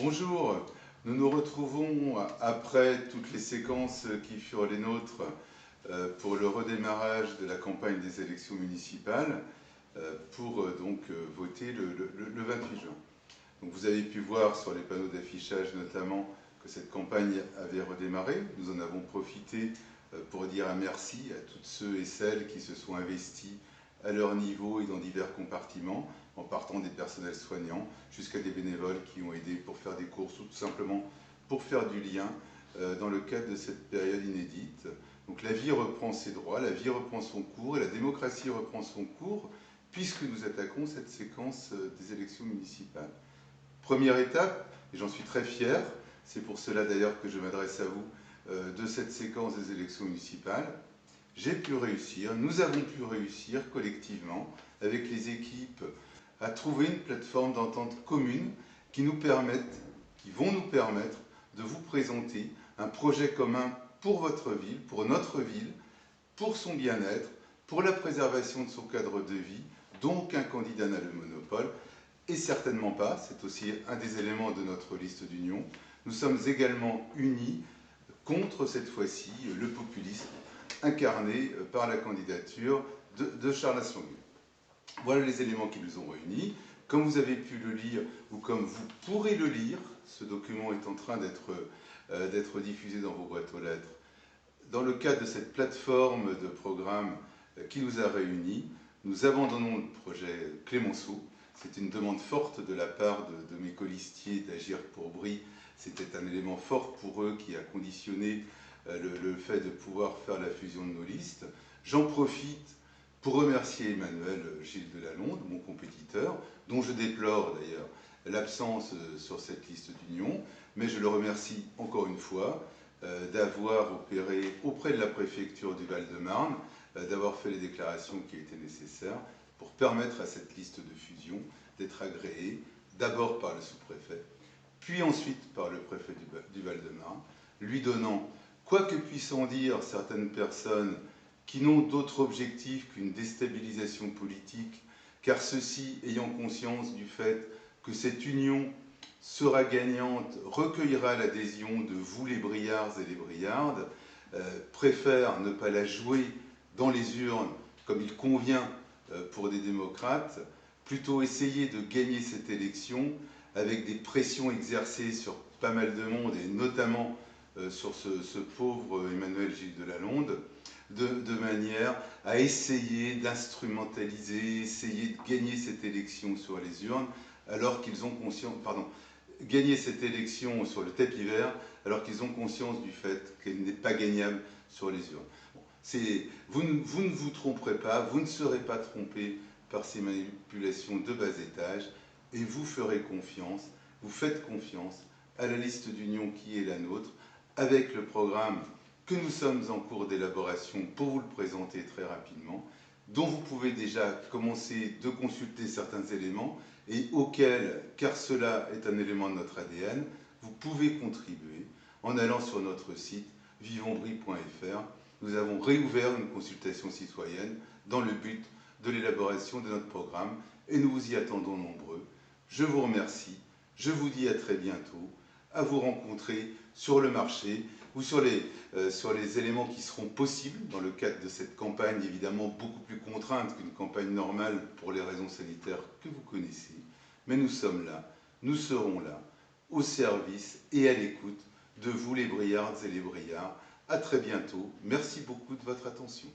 Bonjour, nous nous retrouvons après toutes les séquences qui furent les nôtres pour le redémarrage de la campagne des élections municipales pour voter le 28 juin. Donc vous avez pu voir sur les panneaux d'affichage notamment que cette campagne avait redémarré. Nous en avons profité pour dire un merci à toutes ceux et celles qui se sont investis à leur niveau et dans divers compartiments, en partant des personnels soignants jusqu'à des bénévoles qui ont aidé pour faire des courses ou tout simplement pour faire du lien dans le cadre de cette période inédite. Donc la vie reprend ses droits, la vie reprend son cours et la démocratie reprend son cours puisque nous attaquons cette séquence des élections municipales. Première étape, et j'en suis très fier, c'est pour cela d'ailleurs que je m'adresse à vous, de cette séquence des élections municipales, j'ai pu réussir, nous avons pu réussir collectivement avec les équipes à trouver une plateforme d'entente commune qui vont nous permettre de vous présenter un projet commun pour votre ville, pour notre ville, pour son bien-être, pour la préservation de son cadre de vie, dont aucun candidat n'a le monopole, et certainement pas, c'est aussi un des éléments de notre liste d'union. Nous sommes également unis contre, cette fois-ci, le populisme incarné par la candidature de Charles Asselineau. Voilà les éléments qui nous ont réunis. Comme vous avez pu le lire, ou comme vous pourrez le lire, ce document est en train d'être diffusé dans vos boîtes aux lettres. Dans le cadre de cette plateforme de programme qui nous a réunis, nous abandonnons le projet Clémenceau. C'est une demande forte de la part de mes colistiers d'Agir pour Brie. C'était un élément fort pour eux qui a conditionné le fait de pouvoir faire la fusion de nos listes. J'en profite pour remercier Emmanuel Gilles de Lalonde, mon compétiteur, dont je déplore d'ailleurs l'absence sur cette liste d'union, mais je le remercie encore une fois d'avoir opéré auprès de la préfecture du Val-de-Marne, d'avoir fait les déclarations qui étaient nécessaires pour permettre à cette liste de fusion d'être agréée, d'abord par le sous-préfet, puis ensuite par le préfet du Val-de-Marne, lui donnant, quoi que puissent en dire certaines personnes qui n'ont d'autre objectif qu'une déstabilisation politique, car ceux-ci, ayant conscience du fait que cette union sera gagnante, recueillera l'adhésion de vous les Briards et les Briardes, préfèrent ne pas la jouer dans les urnes comme il convient pour des démocrates, plutôt essayer de gagner cette élection avec des pressions exercées sur pas mal de monde, et notamment sur ce pauvre Emmanuel Gilles de Lalonde, de manière à essayer d'instrumentaliser, essayer de gagner cette élection sur les urnes, alors qu'ils ont conscience, gagner cette élection sur le tapis vert, alors qu'ils ont conscience du fait qu'elle n'est pas gagnable sur les urnes. Bon, vous ne vous tromperez pas, vous ne serez pas trompés par ces manipulations de bas étage, et vous ferez confiance, vous faites confiance à la liste d'union qui est la nôtre, avec le programme que nous sommes en cours d'élaboration pour vous le présenter très rapidement, dont vous pouvez déjà commencer de consulter certains éléments et auxquels, car cela est un élément de notre ADN, vous pouvez contribuer en allant sur notre site vivonsbrie.fr. Nous avons réouvert une consultation citoyenne dans le but de l'élaboration de notre programme et nous vous y attendons nombreux. Je vous remercie, je vous dis à très bientôt, à vous rencontrer sur le marché ou sur les éléments qui seront possibles dans le cadre de cette campagne, évidemment beaucoup plus contrainte qu'une campagne normale pour les raisons sanitaires que vous connaissez. Mais nous sommes là, nous serons là, au service et à l'écoute de vous les Briards et les Briards. À très bientôt. Merci beaucoup de votre attention.